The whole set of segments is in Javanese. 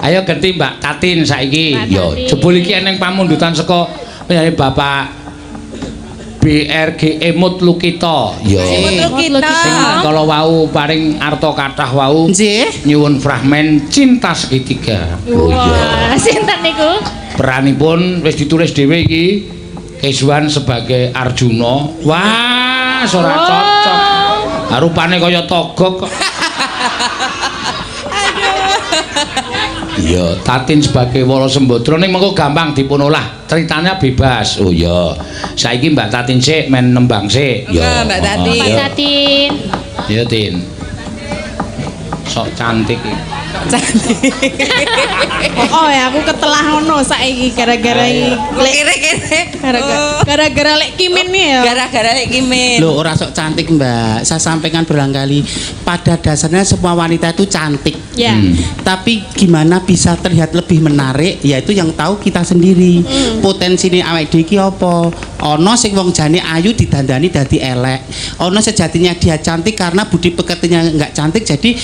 Ayo ganti Mbak Tatin saiki. Yo, jebul iki eneng pamundutan saka Bapak BRG Emut Lukito. Yo. Emut Lukito. Sing kala wau paring arta kathah wau. Nggih. Nyuwun fragmen cinta segitiga. Wah, sinten niku? Peranipun wis ditulis dhewe iki. Kesuwan sebagai Arjuna. Wah, ora cocok. Rupane kaya togok kok. Iya, Tatin sebagai Wala Sembadra ning mengko gampang dipunolah. Ceritanya bebas. Oh iya. Saiki Mbak Tatin sik men nembang sik. Ya, Mbak Tatin. Mbak Tatin. Iya, Tin. Sok cantik iki. Cantik. Oh ya aku ketelah ngono saiki gara-gara Kere-kere. gara-gara lek Kimin nih ya. Gara-gara lek Kimin. Loh, ora sok cantik, Mbak. Saya sampaikan berulang kali, pada dasarnya semua wanita itu cantik. Ya. Tapi gimana bisa terlihat lebih menarik, yaitu yang tahu kita sendiri. Potensine awake dhewe iki apa? Ana sing wong jane ayu didandani dadi elek. Ana sejatinya dia cantik karena budi pekertinya enggak cantik, jadi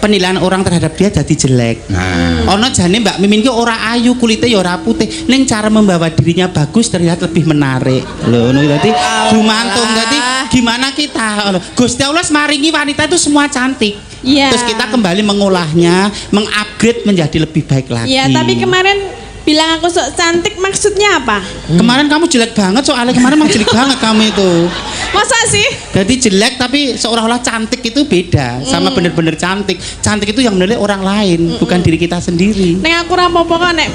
penilaian orang terhadap dia jadi jelek. Ono jane Mbak Mimin ki ora ayu, kulitnya ya ora putih, ning cara membawa dirinya bagus terlihat lebih menarik. Lho ngono dadi gumantung. Dadi gimana kita? Gusti Allah maringi wanita itu semua cantik. Iya. Terus kita kembali mengolahnya, mengupgrade menjadi lebih baik lagi. Iya, tapi kemarin bilang aku sok cantik maksudnya apa? Kemarin kamu jelek banget, soalnya kemarin emang jelek banget kamu itu. Masa sih? Jadi jelek tapi seolah-olah cantik itu beda sama bener-bener cantik. Cantik itu yang menilai orang lain, bukan diri kita sendiri. Nek aku ora apa-apa kok nek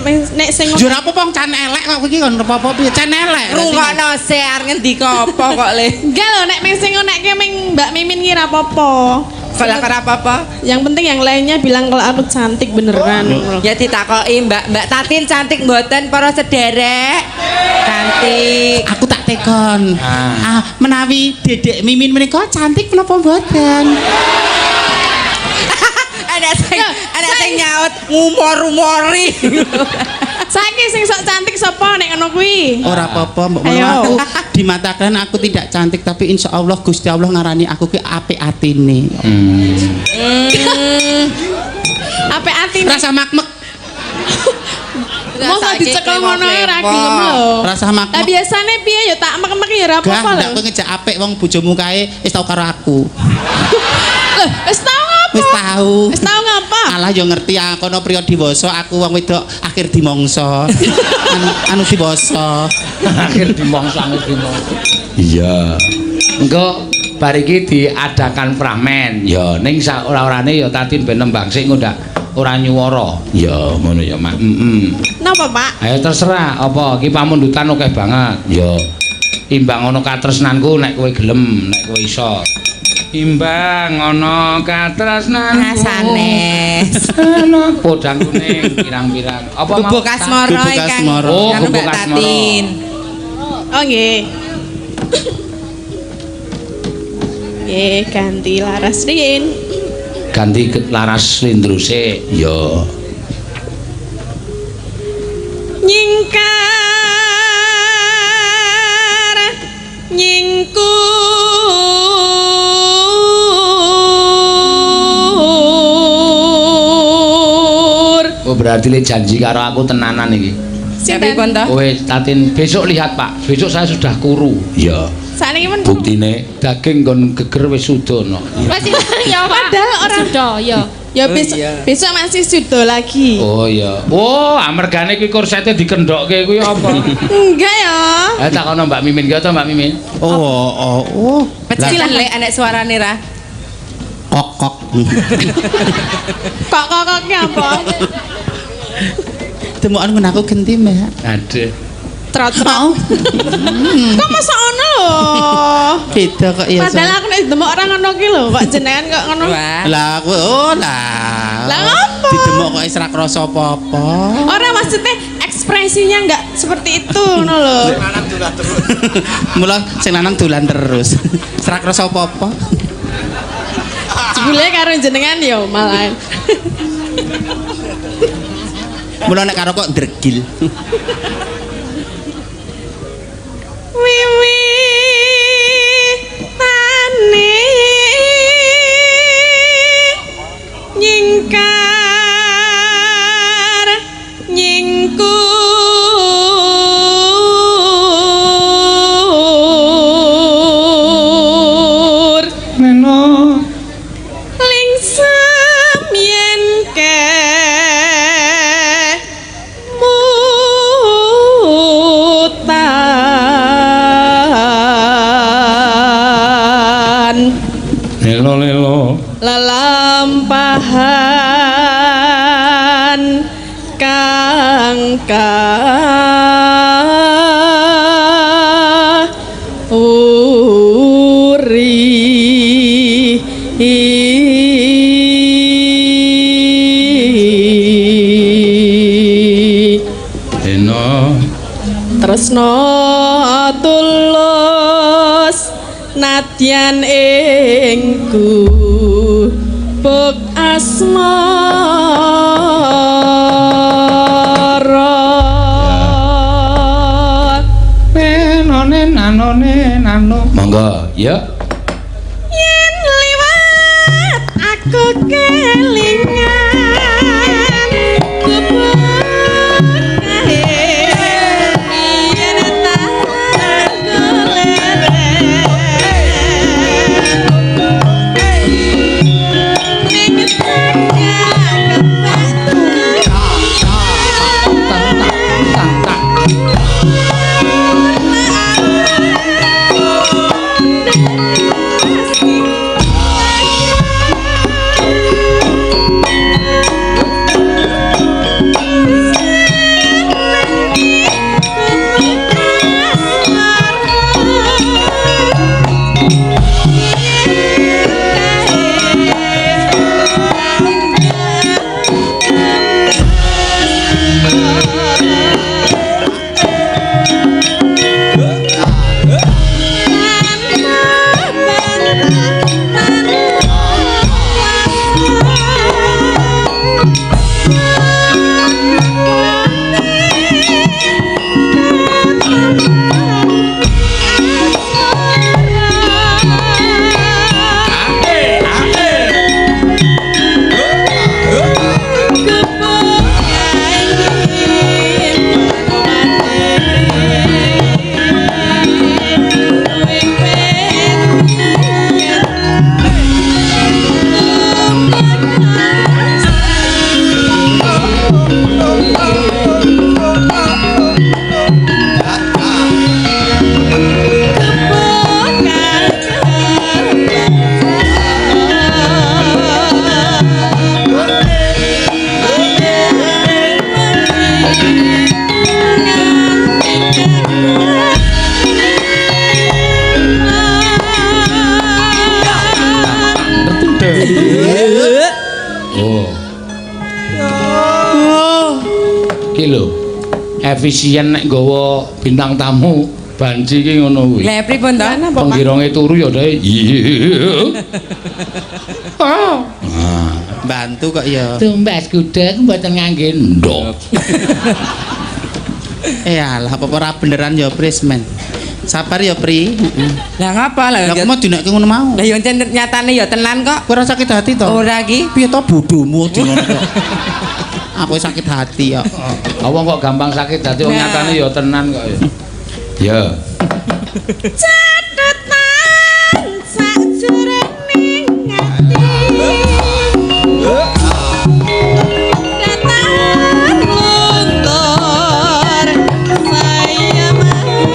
sing Jur apa pong can elek kok iki kon apa-apa piye can elek. Rungokno se arep ngendika apa kok le. enggak lho nek sing ngonekke ming Mbak Mimin ki ora apa-apa. Kalau apa-apa. Yang penting yang lainnya bilang kalau aku cantik beneran. Ya ditakoki Mbak Tatin cantik mboten para sederek? Cantik. Aku tak tekon. Menawi Dedek Mimin menika cantik menapa mboten? ada sing nyaut ngumor-umori. Saiki sing sok cantik sapa nek ngono kuwi? Ora apa-apa, mbok menawa aku di mata kalian aku tidak cantik, tapi insya Allah Gusti Allah ngarani aku ki apik atine. Apik atine. Rasa makmek. Mosok dicekel ngono ra gelem lho. Rasa makmek. Lah biasane piye ya tak mek-mek ya ora apa-apa lho. Gak kowe ngejak apik wong bojomu kae wis tau karo aku. Wis tau apa? Wis tau. Wis tau ngapa? Alah yo ngerti kono priya diwasa, aku wong wedok akhir dimongso. anu diwasa. Akhir dimongso. Iya. Engko bar iki diadakan pramen. Ya ning sak ora-orane ya Tatin ben nembang sik ngundak ora nyuwara. Ya ngono ya, Mak. Napa, Pak? Ayo terserah apa iki pamundutan akeh banget. Ya imbang ana katresnanku nek kowe gelem, nek kowe iso. Imbang ana katresnanku. Sanes. Ana podang kuning pirang-pirang. Apa Bubuk asmara Bubuk ikan. asmara. Oh, Karo bubuk Mbak asmara. Tatin. Oh nggih. Nggih, ganti laras riyin. Ganti laras lindruse. Ya. Nyingkar nyingkur. Oh berarti le janji karo aku tenanan iki. Tapi pun toh. Kowe Tatin besok lihat Pak, besok saya sudah kuru. Ya. Sakniki men Buktine daging kon geger wis sudono. Masih ya padahal orang sudah ya. ya besok masih sudah lagi. Oh iya. Oh, amergane kuwi korsete dikendhokke kuwi apa? Enggak ya. Takono Mbak Mimin ki to Mbak Mimin. Oh. Pecilan le anek suarane ra. Kok. Kok-kokoknya apa? Temuan men aku genti, Mbak. Aduh. Trot-trot. Kok masa ono lho? Beda kok ya. Padahal aku nek demok orang ngono ki lho, kok jenengan kok ngono. Wah. Lah aku lah. Lah ngopo? Didemok kok ora krasa apa-apa. Orang maksudnya ekspresinya enggak seperti itu ngono lho. Mula sing lanang dolan terus. Ora krasa apa-apa. Jebule karo jenengan ya malah. Mula nek karo kok ndregil. Wiwi tane nyingkar tresno tulus nadyan ingku buk asmara penone nano monggo ya yen liwat aku kelingan efisien nek nggawa bintang tamu banci ki ngono kuwi. Lah pripun to? Penggironge turu ya dae. Ah. Bantu kok ya. Tumbas gudeg mboten ngangge ndok. Alah apa ora beneran ya Prismen. Sabar ya Pri. Lah ngapa lah? Lah kok mau dinekke ngono mau. Lah yo nyatane ya tenan kok. Kowe ora sakit hati to? Ora ki. Piye to bodohmu di ngono kok. Apa sakit hati ya? Apa kok gampang sakit hati wong nyatane ya tenan kok ya. Ya. Catetan sajroning ati datang luntur saya mati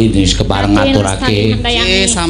Tatin wis kepareng Tatin, ngaturake Lestari, Handayani. Sama